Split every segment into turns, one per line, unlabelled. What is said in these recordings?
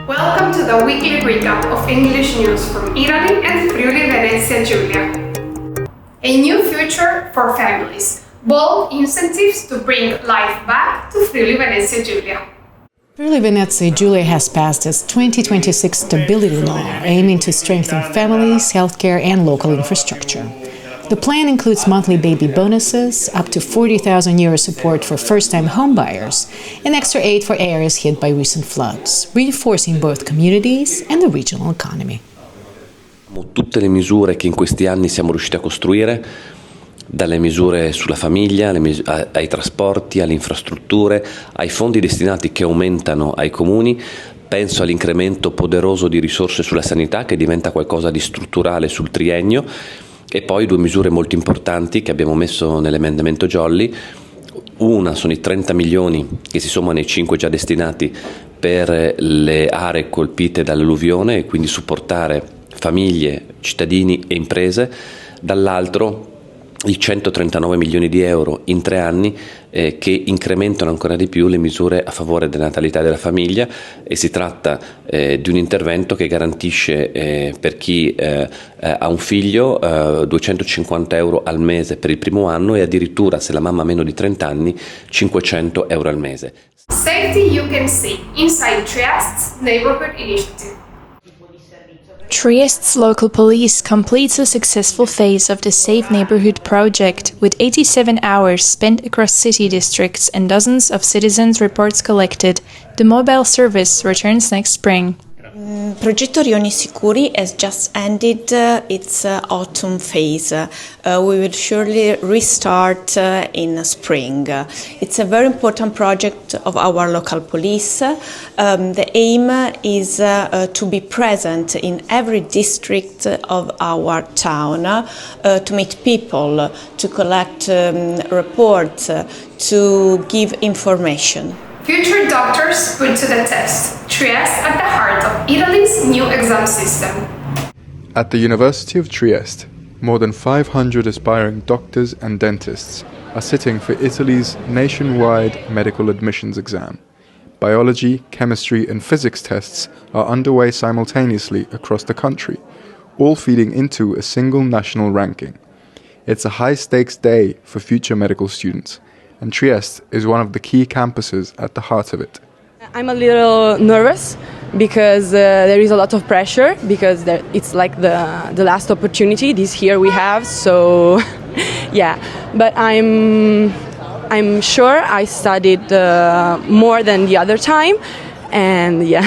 Welcome to the weekly recap of English news from Italy and Friuli Venezia Giulia. A new future for families. Bold incentives to bring life back to Friuli Venezia Giulia.
Friuli Venezia Giulia has passed its 2026 Stability Law, aiming to strengthen families, healthcare, and local infrastructure. The plan includes monthly baby bonuses, up to 40,000 euro support for first-time homebuyers, and extra aid for areas hit by recent floods, reinforcing both communities and the regional economy.
Tutte le misure che in questi anni siamo riusciti a costruire, dalle misure sulla famiglia, ai trasporti, alle infrastrutture, ai fondi destinati che aumentano ai comuni, penso all'incremento poderoso di risorse sulla sanità che diventa qualcosa di strutturale sul triennio, e poi due misure molto importanti che abbiamo messo nell'emendamento Jolly. Una sono i 30 milioni che si sommano ai 5 già destinati per le aree colpite dall'alluvione e quindi supportare famiglie, cittadini e imprese. Dall'altro i 139 milioni di euro in 3 anni che incrementano ancora di più le misure a favore della natalità e della famiglia, e si tratta di un intervento che garantisce per chi ha un figlio 250 euro al mese per il primo anno, e addirittura, se la mamma ha meno di 30 anni, 500 euro al mese.
Safety you can see inside Trieste's neighborhood initiative.
Trieste's local police completes a successful phase of the Safe Neighborhood project, with 87 hours spent across city districts and dozens of citizens' reports collected. The mobile service returns next spring.
Progetto Rioni Sicuri has just ended its autumn phase. We will surely restart in spring. It's a very important project of our local police. The aim is to be present in every district of our town, to meet people, to collect reports, to give information.
Future doctors put to the test. Trieste at the heart of Italy's new exam system.
At the University of Trieste, more than 500 aspiring doctors and dentists are sitting for Italy's nationwide medical admissions exam. Biology, chemistry, and physics tests are underway simultaneously across the country, all feeding into a single national ranking. It's a high-stakes day for future medical students, and Trieste is one of the key campuses at the heart of it.
I'm a little nervous because there is a lot of pressure, because it's like the last opportunity this year we have, so yeah, but I'm sure I studied more than the other time, and yeah.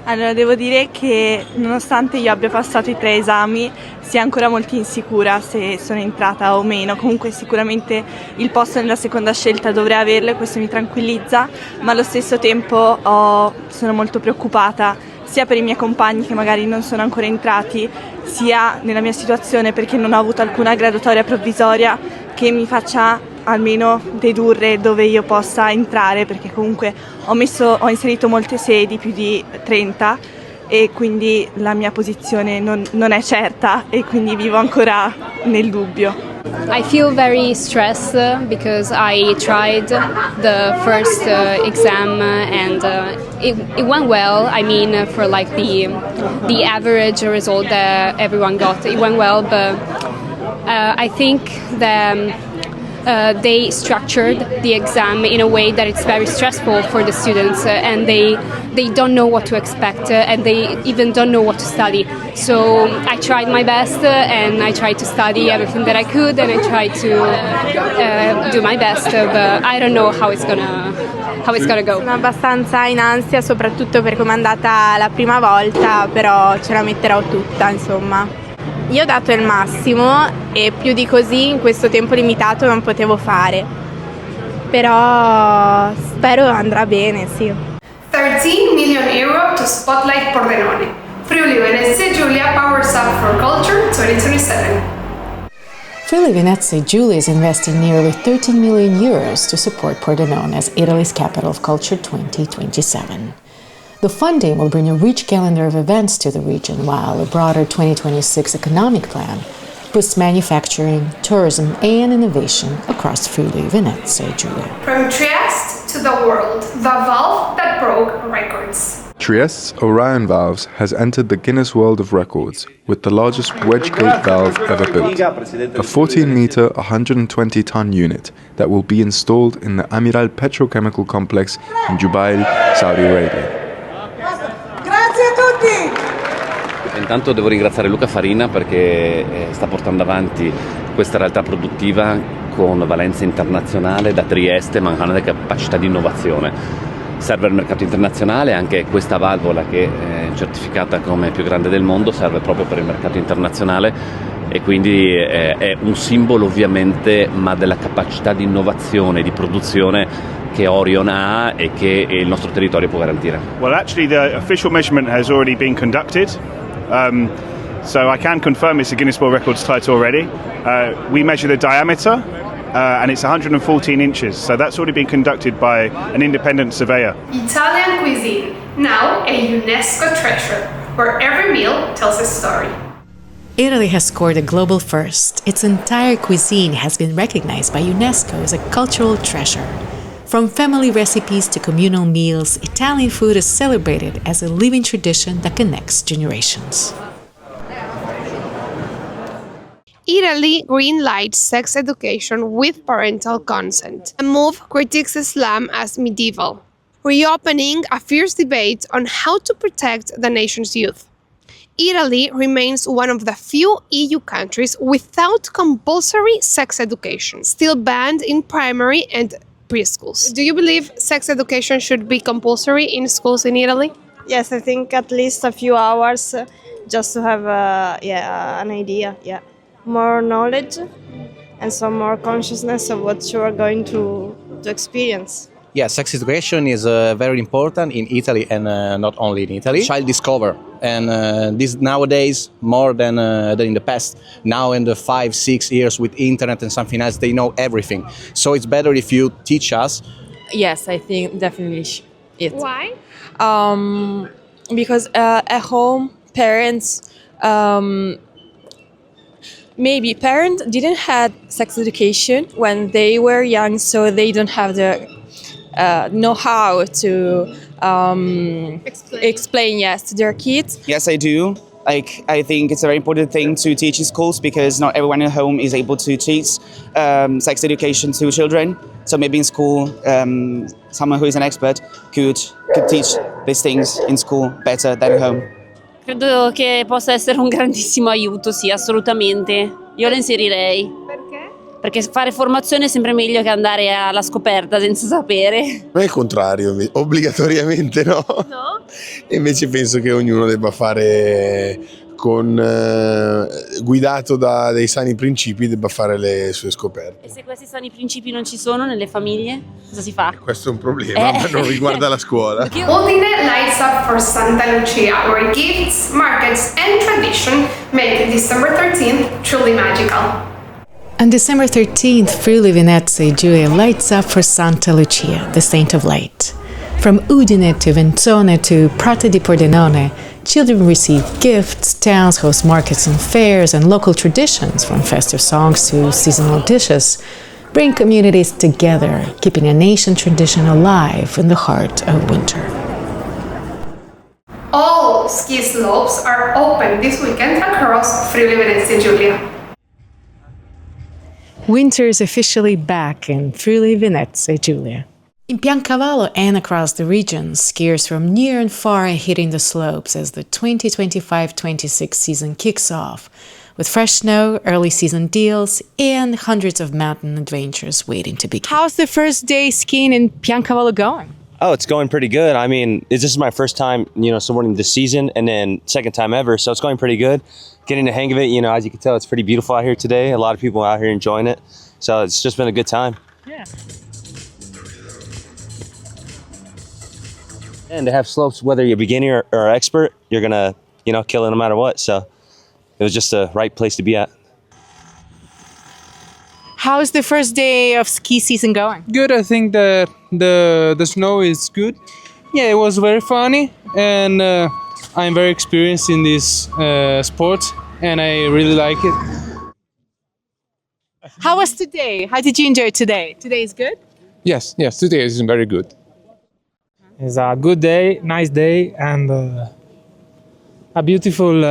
Allora, devo dire che nonostante io abbia passato i 3 esami, sia ancora molto insicura se sono entrata o meno. Comunque sicuramente il posto nella seconda scelta dovrei averlo, e questo mi tranquillizza, ma allo stesso tempo sono molto preoccupata sia per i miei compagni che magari non sono ancora entrati, sia nella mia situazione, perché non ho avuto alcuna graduatoria provvisoria che mi faccia almeno dedurre dove io possa entrare, perché comunque ho inserito molte sedi, più di 30, e quindi la mia posizione non è certa, e quindi vivo ancora nel dubbio.
I feel very stressed because I tried the first exam and it went well. I mean, for like the average result that everyone got, it went well, but I think they structured the exam in a way that it's very stressful for the students, and they don't know what to expect, and they even don't know what to study. So I tried my best, and I tried to study everything that I could, and I tried to do my best, but I don't know how it's gonna go.
Sono abbastanza in ansia, soprattutto per come è andata la prima volta, però ce la metterò tutta, insomma. Io ho dato il massimo, e più di così in questo tempo limitato non potevo fare, però spero andrà bene, sì.
13 million euro to spotlight Pordenone. Friuli Venezia Giulia powers up for culture 2027.
Friuli Venezia Giulia is investing nearly 13 million euros to support Pordenone as Italy's capital of culture 2027. The funding will bring a rich calendar of events to the region, while a broader 2026 economic plan boosts manufacturing, tourism, and innovation across Friuli Venezia Giulia.
From Trieste to the world, the valve that broke records.
Trieste's Orion Valves has entered the Guinness World of Records with the largest wedge gate valve ever built, a 14-meter, 120-ton unit that will be installed in the Amiral Petrochemical Complex in Jubail, Saudi Arabia.
Grazie a tutti!
Intanto devo ringraziare Luca Farina perché sta portando avanti questa realtà produttiva con valenza internazionale da Trieste, ma anche capacità di innovazione. Serve al mercato internazionale, anche questa valvola che è certificata come più grande del mondo serve proprio per il mercato internazionale e quindi è un simbolo ovviamente, ma della capacità di innovazione, di produzione che Orion ha e che il nostro territorio può garantire.
Well, actually the official measurement has already been conducted. So I can confirm it's a Guinness World Records title already. We measure the diameter and it's 114 inches, so that's already been conducted by an independent surveyor.
Italian cuisine, now a UNESCO treasure, where every meal tells a story.
Italy has scored a global first. Its entire cuisine has been recognized by UNESCO as a cultural treasure. From family recipes to communal meals, Italian food is celebrated as a living tradition that connects generations.
Italy greenlights sex education with parental consent. A move critiques Islam as medieval, reopening a fierce debate on how to protect the nation's youth. Italy remains one of the few EU countries without compulsory sex education, still banned in primary and preschools. Do you believe sex education should be compulsory in schools in Italy?
Yes, I think at least a few hours just to have an idea, more knowledge and some more consciousness of what you are going to experience.
Yeah, sex education is very important in Italy and not only in Italy. Child discover, and this nowadays more than in the past. Now in the 5-6 years with internet and something else, they know everything. So it's better if you teach us.
Yes, I think definitely it.
Why?
Because at home, parents, maybe parents didn't have sex education when they were young, so they don't have the know how to explain to their kids.
Yes, I do. I think it's a very important thing to teach in schools because not everyone at home is able to teach sex education to children. So maybe in school, someone who is an expert could teach these things in school better than at home.
Credo che possa essere un grandissimo aiuto, sì, assolutamente. Io lo inserirei.
Perché?
Perché fare formazione è sempre meglio che andare alla scoperta senza sapere.
Non è il contrario, obbligatoriamente no.
No?
E invece penso che ognuno debba fare guidato da dei sani principi, debba fare le sue scoperte.
E se questi sani principi non ci sono nelle famiglie, cosa si fa?
Questo è un problema, ma non riguarda la scuola.
Udine lights up for Santa Lucia, where gifts, markets and tradition make December 13th truly magical.
On December 13th, Friuli Venezia Giulia lights up for Santa Lucia, the saint of light. From Udine to Ventone to Prate di Pordenone, children receive gifts, towns host markets and fairs, and local traditions, from festive songs to seasonal dishes, bring communities together, keeping a nation tradition alive in the heart of winter.
All ski slopes are open this weekend across Friuli Venezia Giulia.
Winter is officially back in Friuli Venezia Giulia. In Piancavallo and across the region, skiers from near and far are hitting the slopes as the 2025-26 season kicks off, with fresh snow, early season deals, and hundreds of mountain adventures waiting to begin.
How's the first day skiing in Piancavallo going?
Oh, it's going pretty good. I mean, this is my first time, supporting this season, and then second time ever, so it's going pretty good. Getting the hang of it, as you can tell, it's pretty beautiful out here today. A lot of people out here enjoying it, so it's just been a good time.
Yeah.
And to have slopes, whether you're a beginner or expert, you're gonna, kill it no matter what. So it was just the right place to be at.
How's the first day of ski season going?
Good. I think that the snow is good. Yeah, it was very funny, and I'm very experienced in this sport, and I really like it.
How was today? How did you enjoy today? Today is good?
Yes, today is very good. It's a good day, nice day, and a beautiful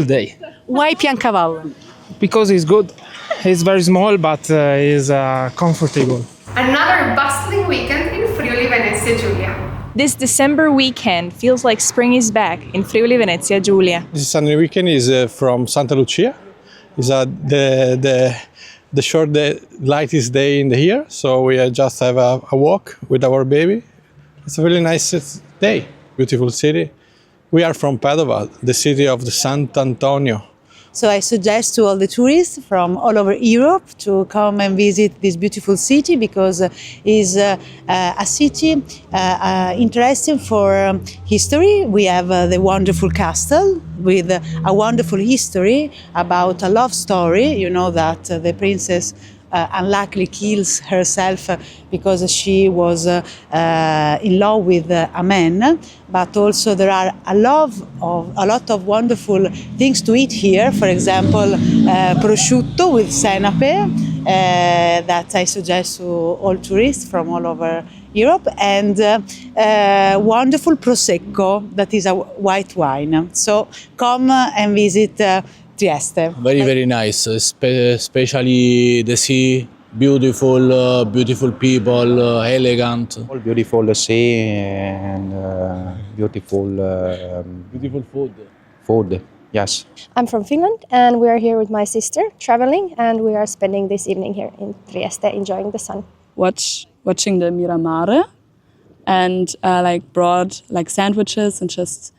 day.
Why Piancavallo?
Because it's good. It's very small, but it's comfortable.
Another bustling weekend in Friuli Venezia Giulia.
This December weekend feels like spring is back in Friuli Venezia Giulia.
This Sunday weekend is from Santa Lucia. It's the short day, lightest day in the year, so we just have a walk with our baby. It's a really nice day, beautiful city. We are from Padova, the city of the Sant'Antonio.
So I suggest to all the tourists from all over Europe to come and visit this beautiful city because it's a city interesting for history. We have the wonderful castle with a wonderful history about a love story. You know that the princess unluckily kills herself because she was in love with a man, but also there are a lot of wonderful things to eat here. For example, prosciutto with senape that I suggest to all tourists from all over Europe, and wonderful prosecco that is a white wine. So come and visit Trieste.
Very nice, especially the sea, beautiful, beautiful people, elegant.
All beautiful the sea and beautiful
food.
Food, yes.
I'm from Finland and we are here with my sister traveling, and we are spending this evening here in Trieste enjoying the sun.
Watching the Miramare and brought sandwiches and just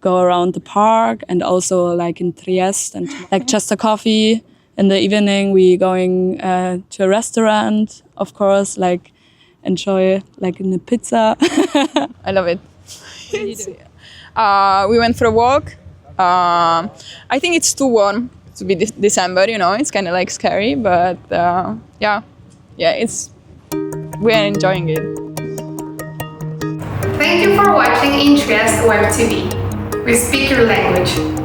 go around the park, and also in Trieste, and just a coffee. In the evening we going to a restaurant, of course, enjoy in a pizza.
I love it. We went for a walk. I think it's too warm to be December, it's kind of scary, but we are enjoying it.
Thank you for watching in Trieste Web TV. We speak your language.